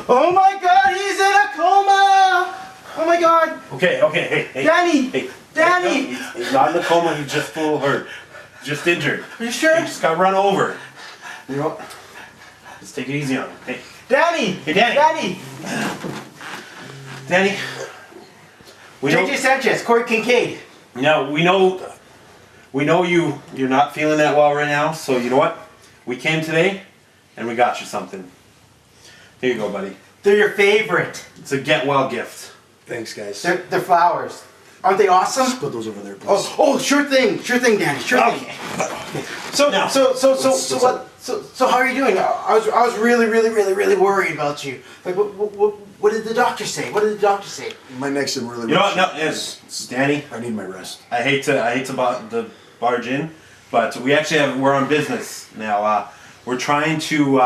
Oh my God, he's in a coma! Oh my God! Okay, hey. Danny! Hey, Danny! He's not in a coma, he's just a little hurt. Just injured. Are you sure? He just got run over. You know what? Let's take it easy on him. Hey. Danny! Hey, Danny! Danny! JJ Sanchez, Corey Kincaid. Now, we know you're not feeling that well right now, so you know what? We came today, and we got you something. Here you go, buddy. They're your favorite. It's a get well gift. Thanks, guys. They're flowers. Aren't they awesome? Just put those over there, please. Oh, sure thing, Danny, sure thing. So how are you doing? I was really worried about you. Like, what did the doctor say? What did the doctor say? My neck's in really. You know what? No, it's Danny. I need my rest. I hate to barge in, but we're on business now. We're trying to.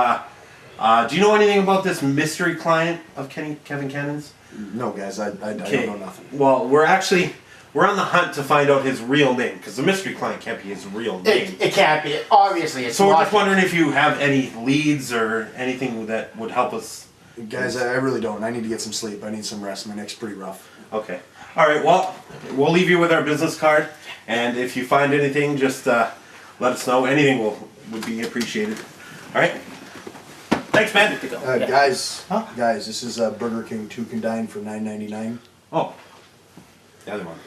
Do you know anything about this mystery client of Kevin Cannon's? No, guys, I don't know nothing. Well, we're on the hunt to find out his real name, because the mystery client can't be his real name. It can't be. Obviously, it's so we're just wondering if you have any leads or anything that would help us. Guys, I really don't. I need to get some sleep. I need some rest. My neck's pretty rough. Okay. All right. Well, we'll leave you with our business card, and if you find anything, just let us know. Anything would be appreciated. All right. Thanks, man. Guys, this is Burger King 2 can dine for $9.99. Oh, the other one.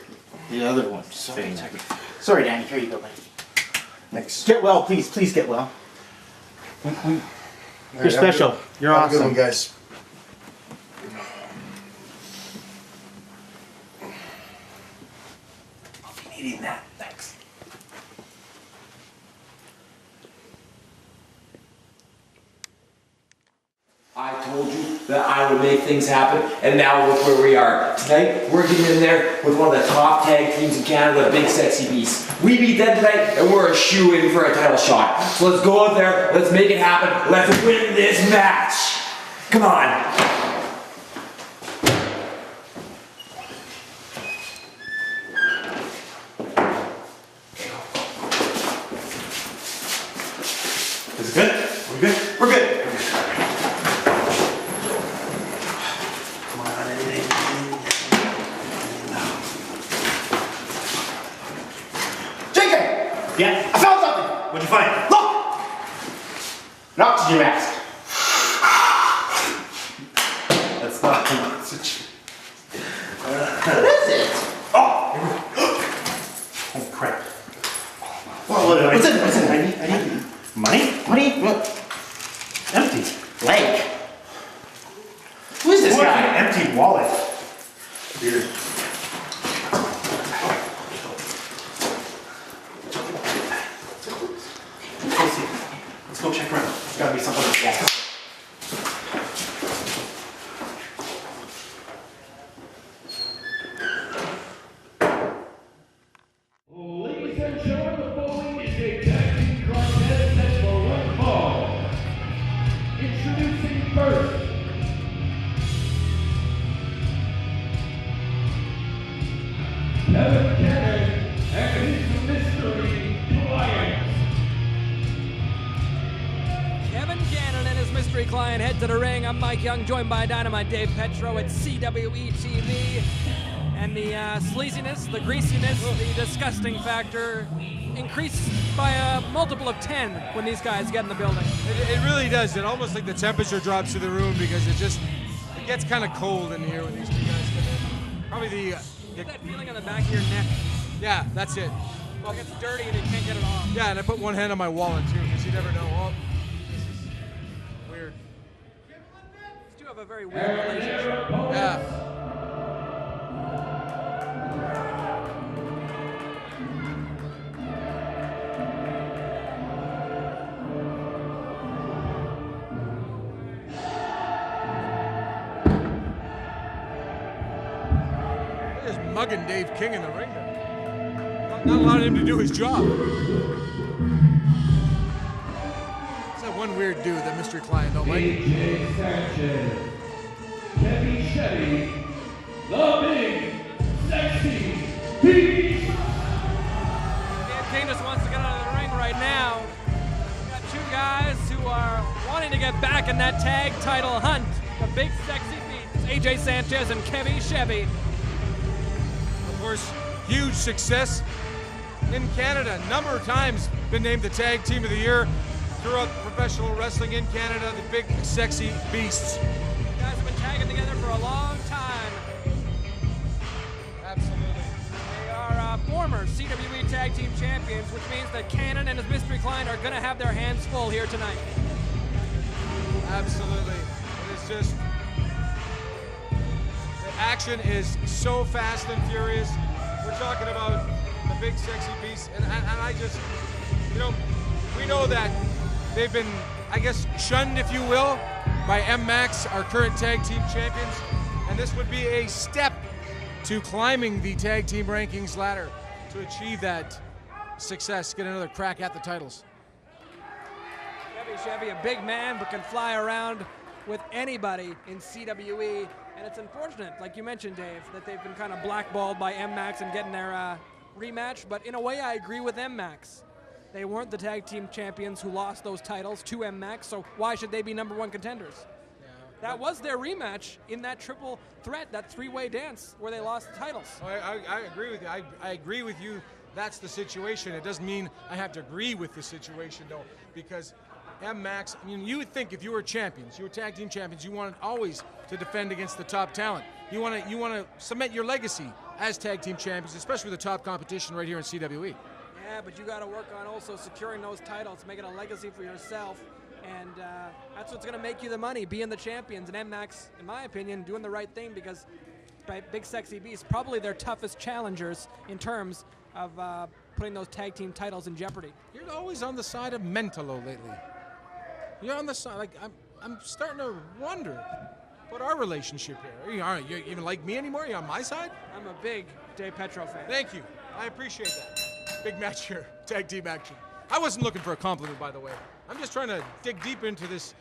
The other one. Sorry, Danny. Here you go, buddy. Thanks. Get well, please. Please get well. You're special. You're awesome. Have a good one, guys. I'll be needing that. Thanks. I told you that I would make things happen, and now look where we are. Tonight, we're getting in there with one of the top tag teams in Canada, the Big Sexy Beasts. We beat them tonight, and we're a shoe-in for a title shot. So let's go out there, let's make it happen, let's win this match. Come on. Is it good? We're good? We're good. Yeah, I found something! What'd you find? Look! An oxygen mask. That's not an oxygen. What is it? Oh crap. What's in it? I need money? Money? What? Empty. Blank. Who is this guy? An empty wallet. Weird. Let's go check around. There's gotta be something like that. Ladies and gentlemen, the following is a tag team contest that's for one fall. Introducing first, Kevin Cannon and his mystery client. Kevin Cannon and his mystery client head to the ring. I'm Mike Young, joined by Dynamite Dave Petro at CWE TV. And the sleaziness, the greasiness, the disgusting factor increased by a multiple of 10 when these guys get in the building. It really does. It almost like the temperature drops through the room because it gets kind of cold in here when these two guys come in. Probably Get that feeling on the back of your neck. yeah, that's it. Well, it gets dirty and you can't get it off. Yeah, and I put one hand on my wallet too because you never know. Oh, this is weird. These two have a very weird relationship. Yeah. They're just mugging Dave King in the ring there. Not allowing him to do his job. It's that one weird dude, that mystery client, don't like. JJ Sanchez, Kevin Shetty, the Big Sexy Beast. Dan King just wants to get out of the ring right now. We've got two guys who are wanting to get back in that tag title hunt. The Big Sexy Beasts, AJ Sanchez and Kevin Chevy. Of course, huge success in Canada. Number of times been named the Tag Team of the Year throughout professional wrestling in Canada, the Big Sexy Beasts. You guys have been tagging together for a long time. Absolutely. They are former CWE Tag Team Champions, which means that Cannon and his mystery client are going to have their hands full here tonight. Absolutely. It is just, the action is so fast and furious. We're talking about the Big Sexy Beasts, and I just, you know, we know that they've been, I guess, shunned, if you will, by M-Max, our current tag team champions, and this would be a step to climbing the tag team rankings ladder to achieve that success, get another crack at the titles. Chevy, a big man, but can fly around with anybody in CWE. And it's unfortunate, like you mentioned, Dave, that they've been kind of blackballed by M-Max and getting their rematch. But in a way, I agree with M-Max. They weren't the tag team champions who lost those titles to M-Max, so why should they be #1 contenders? That was their rematch in that triple threat, that three-way dance where they lost the titles. I agree with you. I agree with you. That's the situation. It doesn't mean I have to agree with the situation, though, because M-Max, I mean, you would think if you were champions, you were tag team champions, you wanted always to defend against the top talent. You want to cement your legacy as tag team champions, especially with the top competition right here in CWE. Yeah, but you got to work on also securing those titles, making a legacy for yourself, and that's what's going to make you the money, being the champions. And M-Max, in my opinion, doing the right thing, because Big Sexy Beasts, probably their toughest challengers in terms of putting those tag team titles in jeopardy. You're always on the side of Mentalo lately. You're on the side, like, I'm starting to wonder about our relationship here. Are you even like me anymore? Are you on my side? I'm a big Dave Petro fan. Thank you. I appreciate that. Big match here, tag team action. I wasn't looking for a compliment, by the way. I'm just trying to dig deep into this,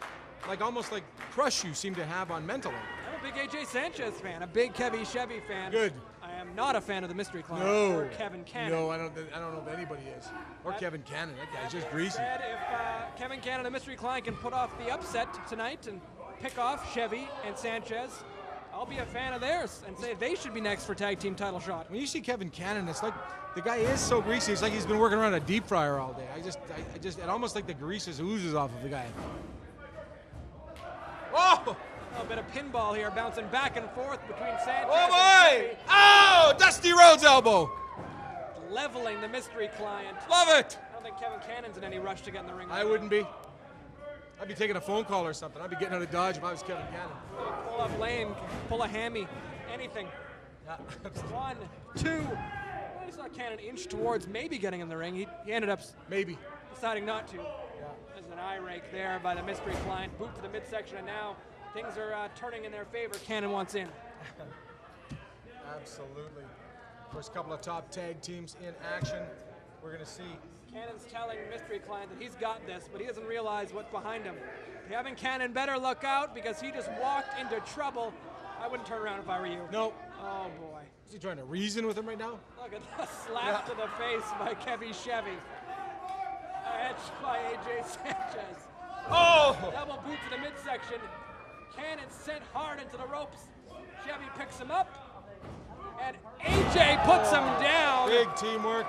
like, almost like crush you seem to have on Mentalo. I'm a big AJ Sanchez fan, a big Kevin Chevy fan. Good. I am not a fan of the mystery client or Kevin Cannon. No, I don't know if anybody is. Or Kevin Cannon. That guy's just greasy. Said if Kevin Cannon, the mystery client, can put off the upset tonight and pick off Chevy and Sanchez, I'll be a fan of theirs and say they should be next for tag team title shot. When you see Kevin Cannon, it's like the guy is so greasy. It's like he's been working around a deep fryer all day. It almost like the grease just oozes off of the guy. Oh! A bit of pinball here, bouncing back and forth between Sanchez Oh and boy! Chevy. Oh! Dusty Rhodes elbow! Leveling the mystery client. Love it! I don't think Kevin Cannon's in any rush to get in the ring. I wouldn't be. I'd be taking a phone call or something. I'd be getting out of Dodge if I was Kevin Cannon. Pull up lame, pull a hammy, anything. Yeah. 1, 2. I saw Cannon inch towards maybe getting in the ring. He ended up Maybe. deciding not to. There's an eye rake there by the mystery client. Boot to the midsection, and now things are turning in their favor. Cannon wants in. Absolutely. First couple of top tag teams in action. We're going to see. Cannon's telling mystery client that he's got this, but he doesn't realize what's behind him. Kevin Cannon better look out, because he just walked into trouble. I wouldn't turn around if I were you. Nope. Oh boy. Is he trying to reason with him right now? Look at the slap to the face by Kevin Chevy. A hedge by AJ Sanchez. Oh! Double boot to the midsection. Cannon sent hard into the ropes. Chevy picks him up. And AJ puts him down. Big teamwork.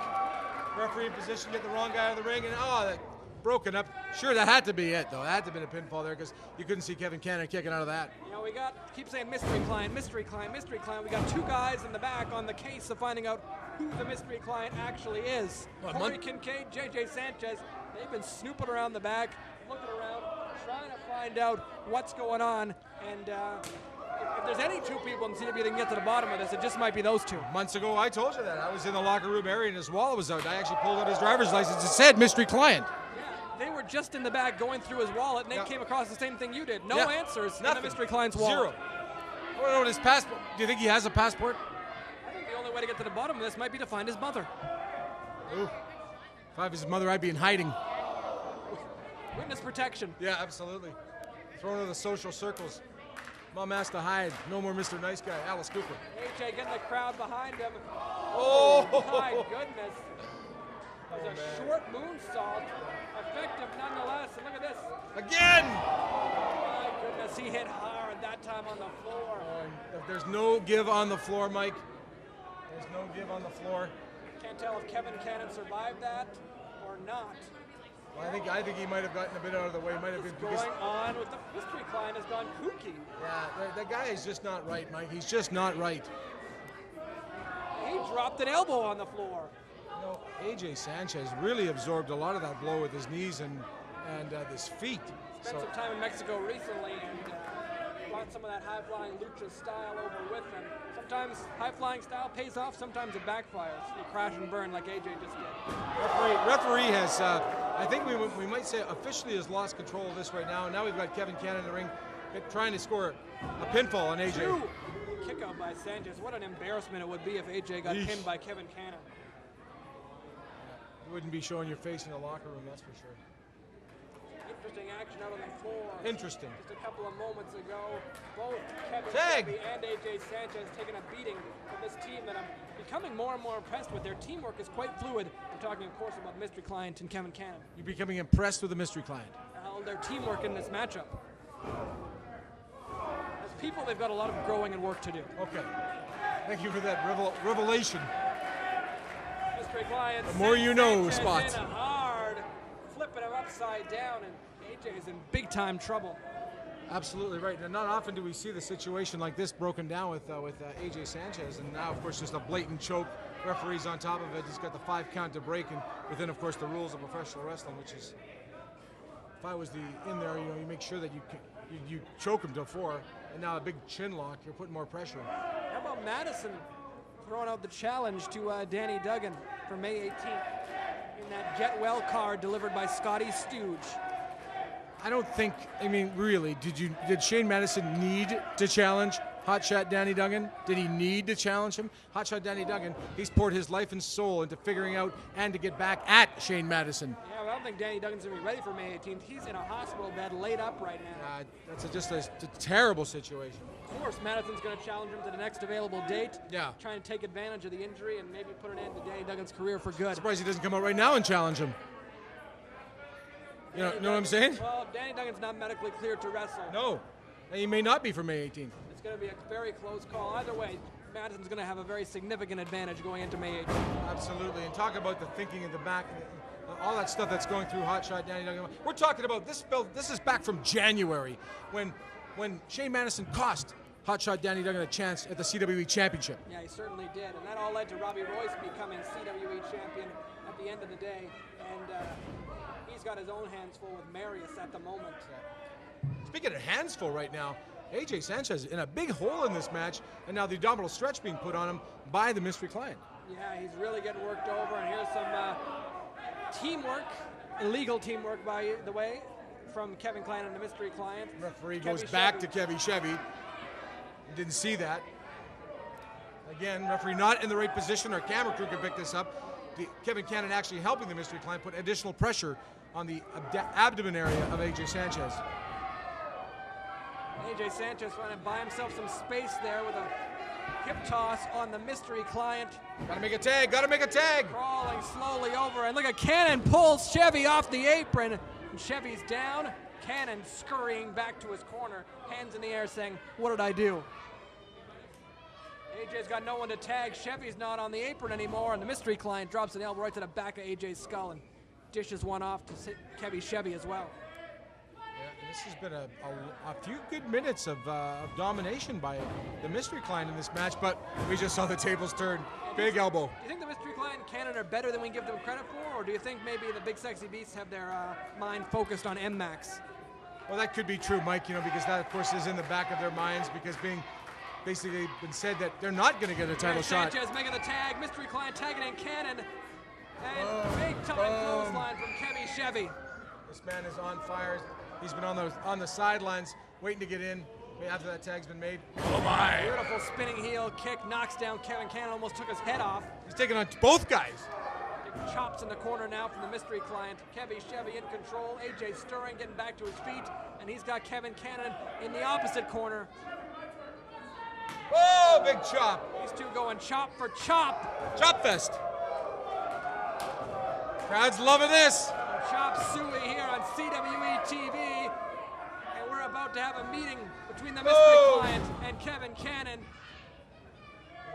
Referee in position, get the wrong guy out of the ring, and that broken up. Sure, that had to be it, though. That had to have been a pinfall there, because you couldn't see Kevin Cannon kicking out of that. You know, keep saying mystery client, mystery client, mystery client. We got two guys in the back on the case of finding out who the mystery client actually is. Corey Kincaid, JJ Sanchez. They've been snooping around the back, looking around, trying to find out what's going on. And if there's any two people in CW that can get to the bottom of this, it just might be those two. Months ago, I told you that. I was in the locker room area and his wallet was out. I actually pulled out his driver's license. It said mystery client. Yeah, they were just in the back going through his wallet, and they came across the same thing you did. No answers in Nothing. the mystery client's wallet. Zero. I want to know his passport. Do you think he has a passport? I think the only way to get to the bottom of this might be to find his mother. Ooh. If I was his mother, I'd be in hiding. Witness protection. Yeah, absolutely. Thrown into the social circles. Mom has to hide. No more Mr. Nice Guy, Alice Cooper. AJ getting the crowd behind him. Oh! My goodness. There's a short moonsault. Effective nonetheless. And look at this. Again! My goodness, he hit hard survived that time on the floor. If there's no give on the floor, Mike. There's no give on the floor. Can't tell if Kevin Cannon survived that or not. Well, I think he might have gotten a bit out of the way. Might have been What's going on with the mystery client has gone kooky. Yeah, the guy is just not right, Mike. He's just not right. He dropped an elbow on the floor. You know, AJ Sanchez really absorbed a lot of that blow with his knees and his feet. Spent some time in Mexico recently and brought some of that high-flying lucha style over with him. Sometimes high-flying style pays off, sometimes it backfires. You crash and burn like AJ just did. Referee has, I think we might say officially has lost control of this right now. And now we've got Kevin Cannon in the ring trying to score a pinfall on AJ. Two. Kick out by Sanchez. What an embarrassment it would be if AJ got pinned by Kevin Cannon. You wouldn't be showing your face in the locker room, that's for sure. Interesting action out on the floor. Interesting. Just a couple of moments ago, both Kevin Tag. Chevy and AJ Sanchez taking a beating from this team that I'm becoming more and more impressed with. Their teamwork is quite fluid. I'm talking, of course, about Mystery Client and Kevin Cannon. You're becoming impressed with the mystery client. Their teamwork in this matchup. As people, they've got a lot of growing and work to do. Okay. Thank you for that revelation. Mystery Client. The more you know, Sanchez Spots. in hard, flipping him upside down, and AJ is in big time trouble. Absolutely right. And not often do we see the situation like this broken down with AJ Sanchez. And now, of course, just a blatant choke. Referee's on top of it. He's got the 5 count to break, and within, of course, the rules of professional wrestling, which is, if I was in there, you know, you make sure that you choke him to 4, and now a big chin lock. You're putting more pressure. How about Madison throwing out the challenge to Danny Duggan for May 18th in that Get Well card delivered by Scotty Stooge? I don't think, I mean, really, did Shane Madison need to challenge Hotshot Danny Duggan? Did he need to challenge him? Hotshot Danny Duggan, he's poured his life and soul into figuring out and to get back at Shane Madison. Yeah, well, I don't think Danny Duggan's going to be ready for May 18th. He's in a hospital bed laid up right now. That's just a terrible situation. Of course, Madison's going to challenge him to the next available date. Yeah. Trying to take advantage of the injury and maybe put an end to Danny Duggan's career for good. Surprised he doesn't come out right now and challenge him. You know what I'm saying? Well, Danny Duggan's not medically cleared to wrestle. No. And he may not be for May 18th. It's going to be a very close call. Either way, Madison's going to have a very significant advantage going into May 18th. Absolutely. And talk about the thinking in the back, all that stuff that's going through Hotshot Danny Duggan. We're talking about this. This is back from January when Shane Madison cost Hotshot Danny Duggan a chance at the CWE Championship. Yeah, he certainly did. And that all led to Robbie Royce becoming CWE champion at the end of the day. And he's got his own hands full with Marius at the moment. Speaking of hands full right now, AJ Sanchez in a big hole in this match, and now the abdominal stretch being put on him by the mystery client. Yeah, he's really getting worked over, and here's some teamwork, illegal teamwork, by the way, from Kevin Klein and the mystery client. Referee goes back to Kevin Chevy. Didn't see that. Again, referee not in the right position. Our camera crew can pick this up. Kevin Cannon actually helping the mystery client put additional pressure on the abdomen area of AJ Sanchez. AJ Sanchez trying to buy himself some space there with a hip toss on the mystery client. Gotta make a tag, gotta make a tag. Crawling slowly over, and look at Cannon pulls Chevy off the apron. And Chevy's down. Cannon scurrying back to his corner, hands in the air saying, "What did I do?" AJ's got no one to tag. Chevy's not on the apron anymore, and the mystery client drops an elbow right to the back of AJ's skull and dishes one off to Kevin Chevy as well. This has been a few good minutes of domination by the mystery client in this match, but we just saw the tables turn. Big elbow. Do you think the mystery client and Cannon are better than we give them credit for, or do you think maybe the big sexy beasts have their mind focused on M-Max? Well, that could be true, Mike, you know, because that, of course, is in the back of their minds, because being basically been said that they're not going to get a title shot. Sanchez making the tag, mystery client tagging in Cannon, and big time clothesline from Kevin Chevy. This man is on fire. He's been on the sidelines waiting to get in after that tag's been made. Oh my! Beautiful spinning heel kick knocks down Kevin Cannon, almost took his head off. He's taking on both guys. Big chops in the corner now from the mystery client. Kevin Chevy in control. AJ stirring, getting back to his feet, and he's got Kevin Cannon in the opposite corner. Oh, big chop. These two going chop for chop. Chop fest. Crowd's loving this. Chop suey here on CWE TV. And we're about to have a meeting between the mystery client and Kevin Cannon.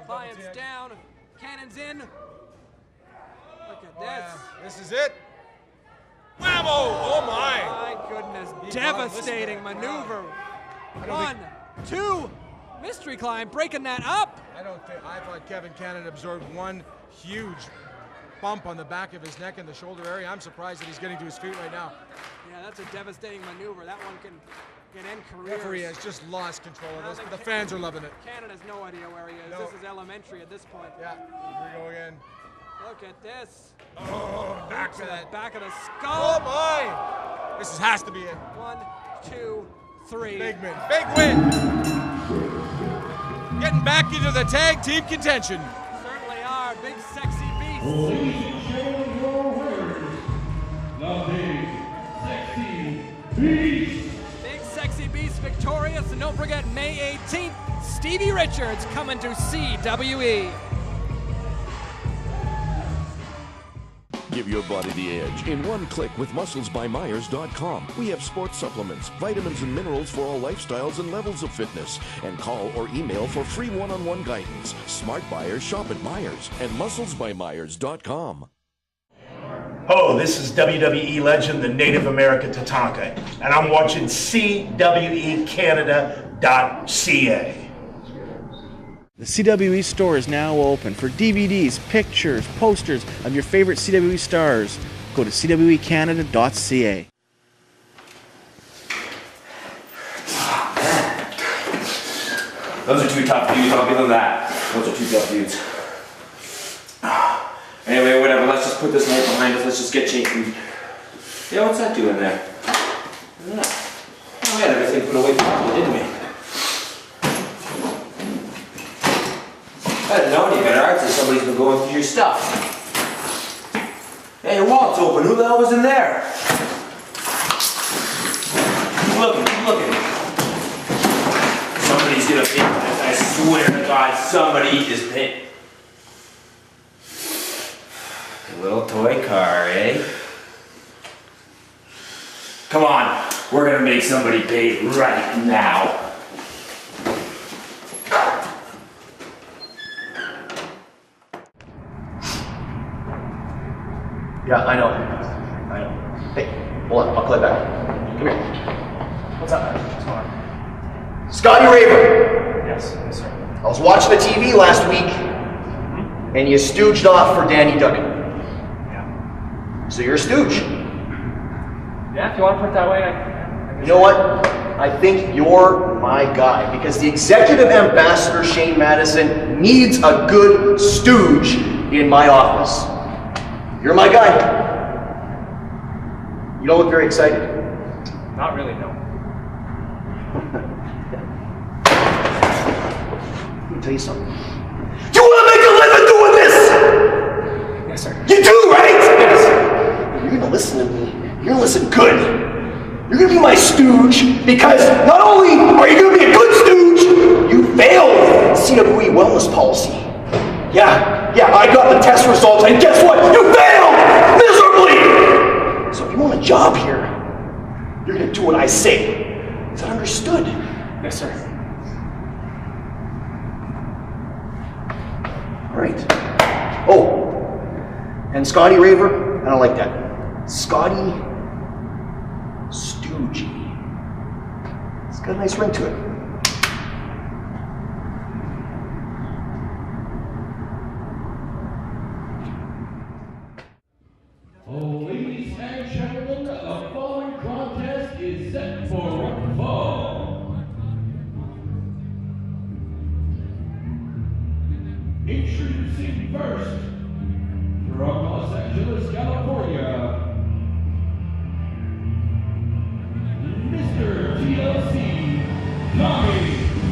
Client's down, Cannon's in. Look at this. This is it. Whammo! Oh my! My goodness, devastating maneuver. 1, 2, mystery client breaking that up. I thought Kevin Cannon absorbed one huge bump on the back of his neck and the shoulder area. I'm surprised that he's getting to his feet right now. Yeah, that's a devastating maneuver. That one can end careers. Referee has just lost control of this, but the fans are loving it. Cannon has no idea where he is. No. This is elementary at this point. Yeah, here we go again. Look at this. Oh, back to that. Back of the Oh skull. my! This has to be it. 1, 2, 3. Big win. Big win. Getting back into the tag team contention. Certainly are. Big sexy beast. Ladies and gentlemen, your winners, the Big Sexy Beast. Big sexy beast victorious. And don't forget, May 18th, Stevie Richards coming to CWE. Give your body the edge in one click with musclesbymyers.com. We have sports supplements, vitamins and minerals for all lifestyles and levels of fitness. And call or email for free one-on-one guidance. Smart buyers shop at Myers and musclesbymyers.com. Oh, this is WWE legend, the Native American Tatanka, and I'm watching CWEcanada.ca. The CWE store is now open for DVDs, pictures, posters of your favorite CWE stars. Go to CWEcanada.ca. Those are 2 tough dudes, I'll give them that. Those are 2 tough dudes. Anyway, whatever, let's just put this night behind us, let's just get changed. Yeah, what's that doing there? Yeah. Oh, we had everything put away properly, didn't we? I didn't know any better. I'd say somebody's been going through your stuff. Hey, your wallet's open. Who the hell was in there? Keep looking, keep looking. Somebody's gonna pay. I swear to God, somebody is paying. A little toy car, eh? Come on, we're gonna make somebody pay right now. Yeah, I know. Hey, hold on, I'll call you back. Come here. What's up, man? What's going on? Scotty Raver! Yes sir. I was watching the TV last week, and you stooged off for Danny Duggan. Yeah. So you're a stooge. Yeah, if you want to put it that way, You know what? I think you're my guy, because the executive ambassador, Shane Madison, needs a good stooge in my office. You're my guy. You don't look very excited. Not really, no. Let me tell you something. Do you want to make a living doing this? Yes, sir. You do, right? Yes. You're going to listen to me. You're going to listen good. You're going to be my stooge, because not only are you going to be a good stooge, you failed CWE wellness policy. Yeah, I got the test results, and guess what? You failed miserably! So if you want a job here, you're gonna do what I say. Is that understood? Yes, sir. All right. Oh, and Scotty Raver, I don't like that. Scotty Stoogey. It's got a nice ring to it. Ladies and gentlemen, the following contest is set for one fall. Introducing first, from Los Angeles, California, Mr. TLC, Tommy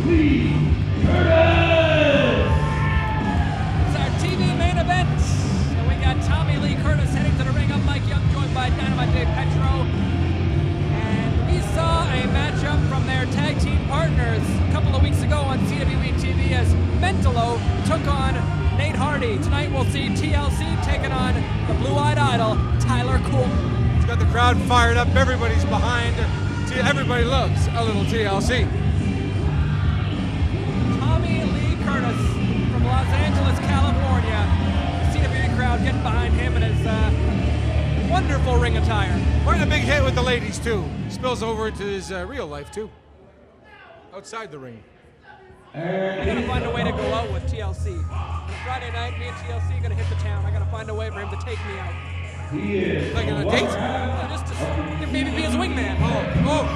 Lee Curtis! It's our TV main event. And we got Tommy Lee Curtis heading to the ring. I'm Mike Young, joined by Dynamite Dave Petro. And we saw a matchup from their tag team partners a couple of weeks ago on CWE TV as Mentolo took on Nate Hardy. Tonight we'll see TLC taking on the blue-eyed idol, Tyler Colton. It's got the crowd fired up. Everybody's behind Everybody loves a little TLC. Tommy Lee Curtis from Los Angeles, California. The CWE crowd getting behind him in his wonderful ring attire. Quite a big hit with the ladies, too. Spills over into his real life, too. Outside the ring. I gotta find a way to go out with TLC. On a Friday night, me and TLC gonna hit the town. I gotta find a way for him to take me out. Like on a date? Just to maybe be his wingman. Oh.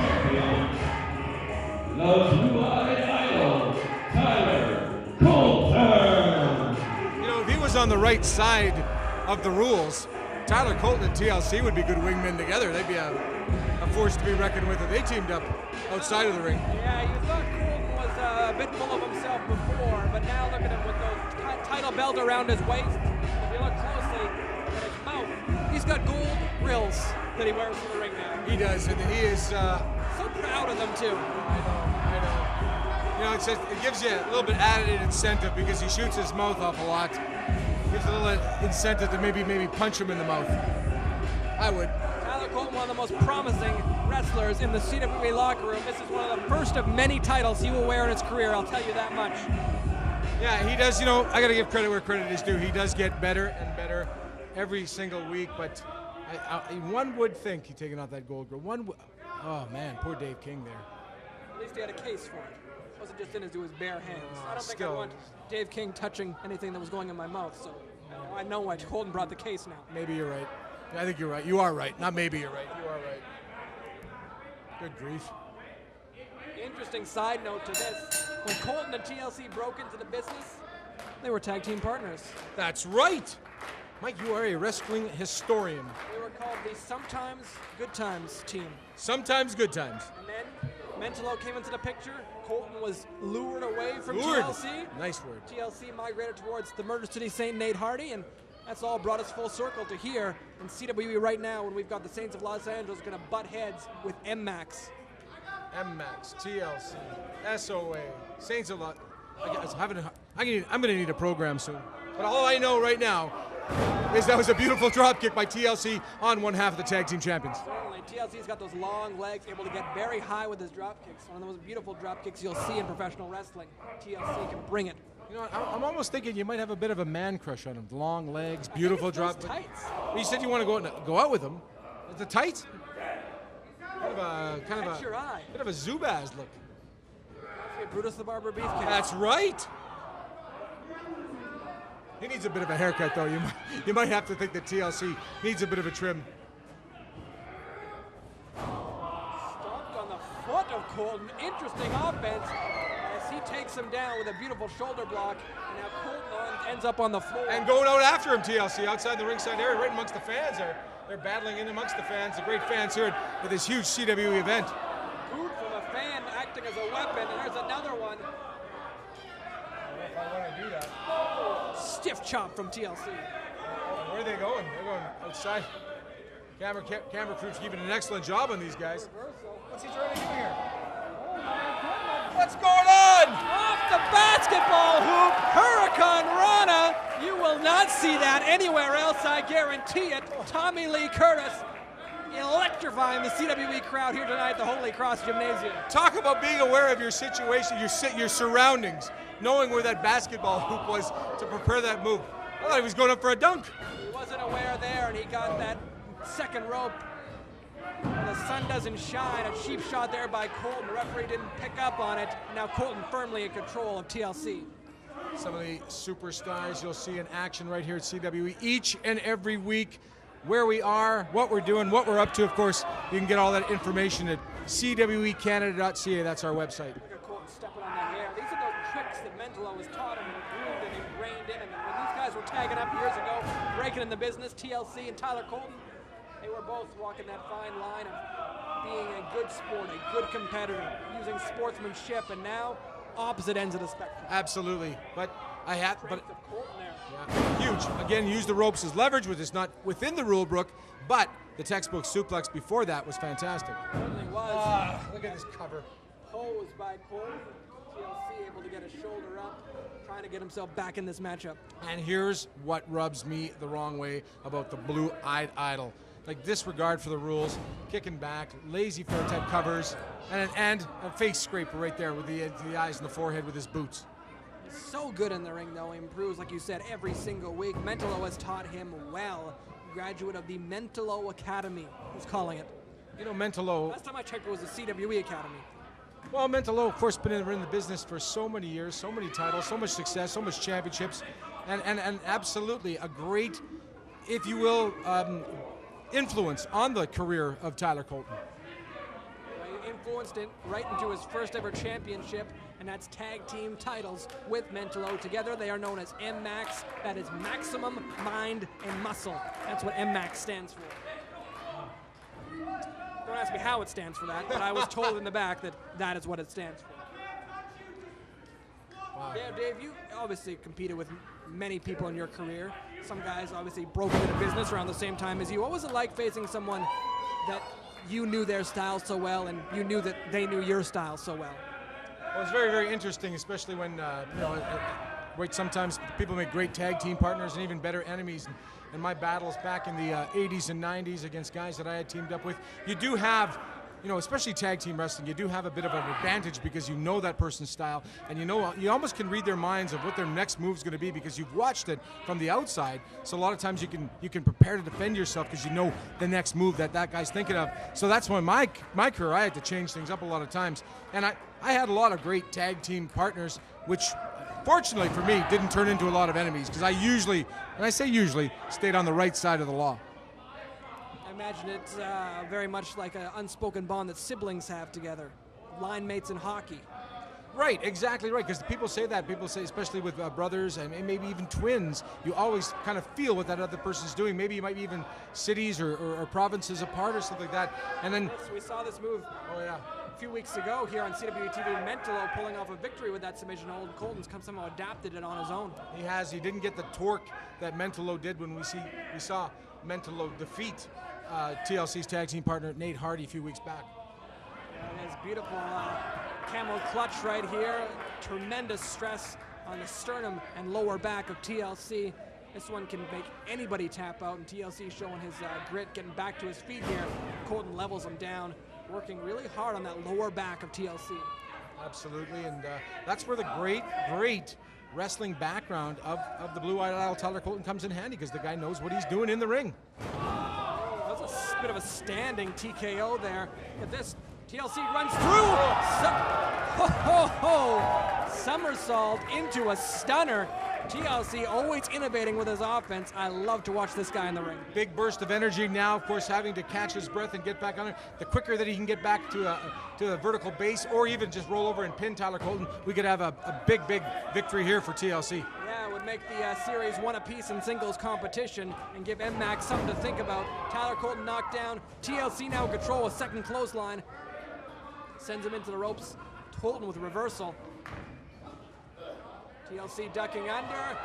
The blue-eyed idol, Tyler Colton. You know, if he was on the right side of the rules, Tyler Colton and TLC would be good wingmen together. They'd be a force to be reckoned with if they teamed up outside of the ring. Yeah, you thought Colton was a bit full of himself before, but now look at him with those title belt around his waist. If you look closely at his mouth, he's got gold grills that he wears in the ring now. He does, and he is so proud of them too. I know. You know, it gives you a little bit added incentive because he shoots his mouth off a lot. Gives a little incentive to maybe punch him in the mouth. I would. Tyler Colton, one of the most promising wrestlers in the CWE locker room. This is one of the first of many titles he will wear in his career, I'll tell you that much. Yeah, he does, you know, I gotta give credit where credit is due. He does get better and better every single week, but one would think he's taking off that gold grill. Oh man, poor Dave King there. At least he had a case for it. It wasn't just into his bare hands. I don't think I want Dave King touching anything that was going in my mouth, so I know why Colton brought the case now. Maybe you're right. I think you're right. You are right. Not maybe you're right. You are right. Good grief. Interesting side note to this. When Colton and TLC broke into the business, they were tag team partners. That's right. Mike, you are a wrestling historian. They were called the Sometimes Good Times team. Sometimes Good Times. And then Mentolo came into the picture. Colton was lured away from Lured. TLC. Nice word. TLC migrated towards the Murder City Saint Nate Hardy, and that's all brought us full circle to here in CWE right now when we've got the Saints of Los Angeles going to butt heads with MMAX. MMAX, TLC, SOA, Saints of Los Angeles. I'm going to need a program soon. But all I know right now is that was a beautiful drop kick by TLC on one half of the tag team champions. Certainly, TLC's got those long legs, able to get very high with his drop kicks. One of the most beautiful drop kicks you'll see in professional wrestling. TLC can bring it. You know, I'm almost thinking you might have a bit of a man crush on him. Long legs, beautiful drop. Tights. You said you want to go out with him. The tights? Kind of a bit of a Zubaz look. Brutus the Barber Beefcake. That's right. He needs a bit of a haircut, though. You might have to think that TLC needs a bit of a trim. Stomped on the foot of Colton. Interesting offense as he takes him down with a beautiful shoulder block. And now Colton ends up on the floor. And going out after him, TLC, outside the ringside area, right amongst the fans. They're battling in amongst the fans, the great fans here at this huge CWE event. Boot from a fan acting as a weapon, and there's another one. If I want to do that. Stiff chop from TLC. Where are they going? They're going outside. Camera crew's keeping an excellent job on these guys. What's he trying to do here? What's going on? Off the basketball hoop, Hurricane Rana. You will not see that anywhere else, I guarantee it. Tommy Lee Curtis electrifying the CWE crowd here tonight at the Holy Cross Gymnasium. Talk about being aware of your situation, your surroundings, knowing where that basketball hoop was to prepare that move. I thought he was going up for a dunk. He wasn't aware there, and he got that second rope. And the sun doesn't shine. A cheap shot there by Colton. The referee didn't pick up on it. Now Colton firmly in control of TLC. Some of the superstars you'll see in action right here at CWE each and every week. Where we are, what we're doing, what we're up to. Of course, you can get all that information at CWEcanada.ca. That's our website. Look at Colton stepping on that hair. These are those tricks that Mentolo has taught him and groomed and ingrained in him. And when these guys were tagging up years ago, breaking in the business, TLC and Tyler Colton, they were both walking that fine line of being a good sport, a good competitor, using sportsmanship, and now opposite ends of the spectrum. Absolutely, but huge. Again, use the ropes as leverage, which is not within the rule book, but the textbook suplex before that was fantastic. Certainly was. Look at this cover. Posed by Colton. TLC able to get his shoulder up, trying to get himself back in this matchup. And here's what rubs me the wrong way about the blue-eyed idol. like disregard for the rules, kicking back, lazy fair type covers, and a face scraper right there with the eyes and the forehead with his boots. He's so good in the ring, though. He improves, like you said, every single week. Mentolo has taught him well. Graduate of the Mentolo Academy, he's calling it. You know, Mentolo... Last time I checked, it was the CWE Academy. Well, Mentolo, of course, been in the business for so many years, so many titles, so much success, so much championships, and absolutely a great, if you will, influence on the career of Tyler Colton. He influenced it right into his first ever championship, and that's tag team titles with Mentolo. Together they are known as MMAX. That is Maximum Mind and Muscle. That's what MMAX stands for. Don't ask me how it stands for that, but I was told in the back that that is what it stands for. Wow. Yeah, Dave, you obviously competed with many people in your career. Some guys obviously broke into business around the same time as you. What was it like facing someone that you knew their style so well and you knew that they knew your style so well? Well, it's very, very interesting, especially when, sometimes people make great tag team partners and even better enemies. And my battles back in the 80s and 90s against guys that I had teamed up with, you do have, especially tag team wrestling, you do have a bit of an advantage because you know that person's style, and you almost can read their minds of what their next move is going to be because you've watched it from the outside. So a lot of times you can prepare to defend yourself because you know the next move that guy's thinking of. So that's when my career, I had to change things up a lot of times, and I had a lot of great tag team partners, which fortunately for me didn't turn into a lot of enemies because I usually, and I say usually, stayed on the right side of the law. I imagine it's very much like an unspoken bond that siblings have together, line mates in hockey. Right, exactly right, because people say that. People say, especially with brothers and maybe even twins, you always kind of feel what that other person's doing. Maybe you might be even cities or provinces apart or something like that. And then we saw this move a few weeks ago here on CWE TV. Mentolo pulling off a victory with that submission hold. Colton's somehow adapted it on his own. He has. He didn't get the torque that Mentolo did when we saw Mentolo defeat TLC's tag team partner Nate Hardy a few weeks back. Yeah, it is beautiful camel clutch right here. Tremendous stress on the sternum and lower back of TLC. This one can make anybody tap out, and TLC showing his grit, getting back to his feet here. Colton levels him down, working really hard on that lower back of TLC. Absolutely, and that's where the great wrestling background of the Blue-Eyed Idol Tyler Colton comes in handy, because the guy knows what he's doing in the ring. That was a bit of a standing TKO there. At this, TLC runs through. Somersault into a stunner. TLC always innovating with his offense. I love to watch this guy in the ring. Big burst of energy now, of course, having to catch his breath and get back on it. The quicker that he can get back to a vertical base or even just roll over and pin Tyler Colton, we could have a big victory here for TLC. Yeah, it would make the series one apiece in singles competition and give MMAX something to think about. Tyler Colton knocked down. TLC now in control, a second clothesline. Sends him into the ropes. Colton with reversal. TLC ducking under.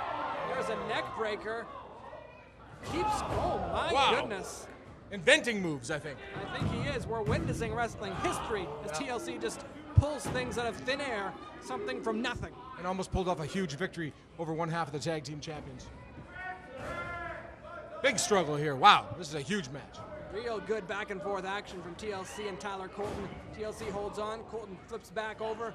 There's a neck breaker. Oh my goodness. Inventing moves, I think. I think he is. We're witnessing wrestling history as TLC just pulls things out of thin air, something from nothing. And almost pulled off a huge victory over one half of the tag team champions. Big struggle here. Wow, this is a huge match. Real good back and forth action from TLC and Tyler Colton. TLC holds on. Colton flips back over.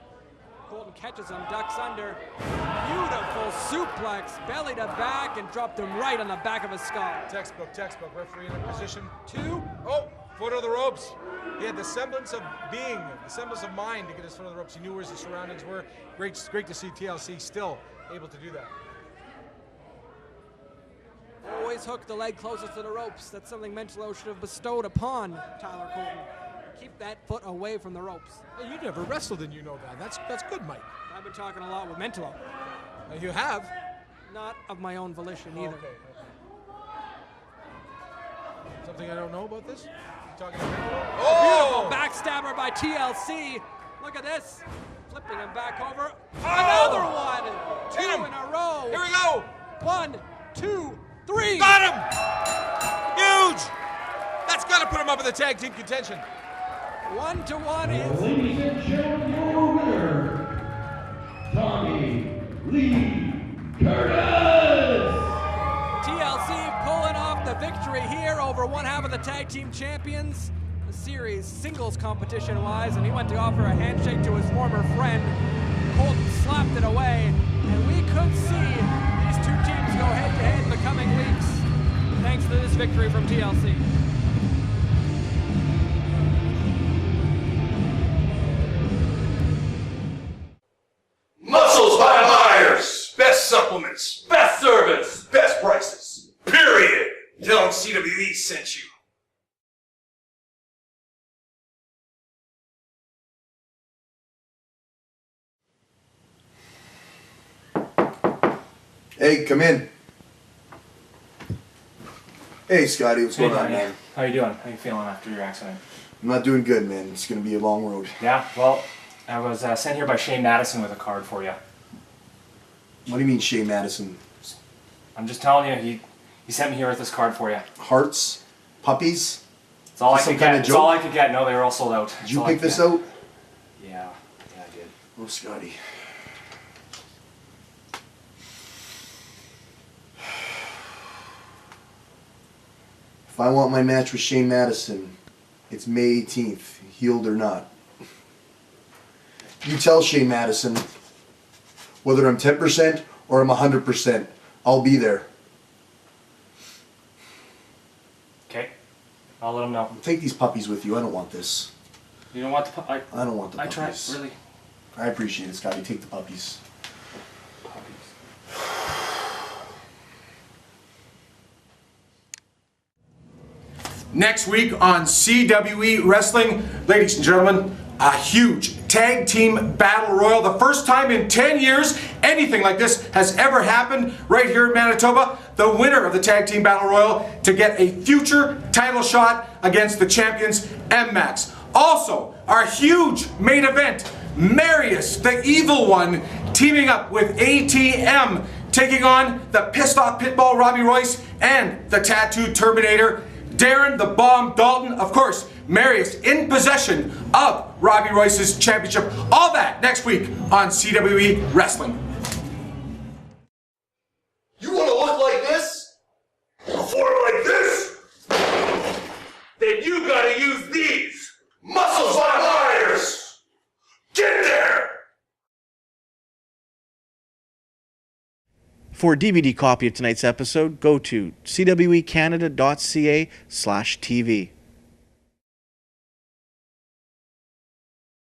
Colton catches him, ducks under. Beautiful suplex, belly to back, and dropped him right on the back of his skull. Textbook. Referee in a position. 2. Oh, foot of the ropes. He had the semblance of being, the semblance of mind to get his foot of the ropes. He knew where his surroundings were. Great to see TLC still able to do that. Always hook the leg closest to the ropes. That's something Mentolo should have bestowed upon Tyler Colton. Keep that foot away from the ropes. Well, you never wrestled and you know that. That's good, Mike. I've been talking a lot with Mentolo. You have? Not of my own volition either. Okay. Something I don't know about this? You talking to Mentolo? Oh! Beautiful backstabber by TLC. Look at this. Flipping him back over. Another one. 2 in a row. Here we go. 1, 2, 3. Got him! Huge! That's got to put him up in the tag team contention. 1-1 is... Ladies and gentlemen, your winner, Tommy Lee Curtis. TLC pulling off the victory here over one half of the tag team champions. The series singles competition-wise, and he went to offer a handshake to his former friend. Colton slapped it away, and we could see these two teams go head-to-head in the coming weeks, thanks to this victory from TLC. Muscles by Myers! Best supplements, best service, best prices. Period. Tell them CWE sent you. Hey, come in. Hey, Scotty, what's going on, man? How you doing? How you feeling after your accident? I'm not doing good, man. It's gonna be a long road. Yeah, well, I was sent here by Shane Madison with a card for you. What do you mean, Shea Madison? I'm just telling you, he sent me here with this card for you. Hearts? Puppies? It's all I Some could kind get. of It's joke? all I could get. No, they were all sold out. Did you pick this out? Yeah, I did. Oh, Scotty. If I want my match with Shane Madison, it's May 18th, healed or not. You tell Shane Madison, whether I'm 10% or I'm 100%, I'll be there. Okay, I'll let him know. Take these puppies with you. I don't want this. You don't want the I don't want the I puppies. tried, really. I appreciate it, Scotty. Take the puppies. Next week on CWE Wrestling, ladies and gentlemen, a huge tag team battle royal. The first time in 10 years anything like this has ever happened right here in Manitoba. The winner of the tag team battle royal to get a future title shot against the champions M-Max. Also, our huge main event, Marius, the evil one, teaming up with ATM, taking on the pissed off pitbull Robbie Royce and the tattooed Terminator, Darren the Bomb Dalton. Of course, Marius in possession of Robbie Royce's championship. All that next week on CWE Wrestling. You want to look like this? Perform like this? Then you gotta use these. Muscles by Myers! Get there! For a DVD copy of tonight's episode, go to cwecanada.ca/TV.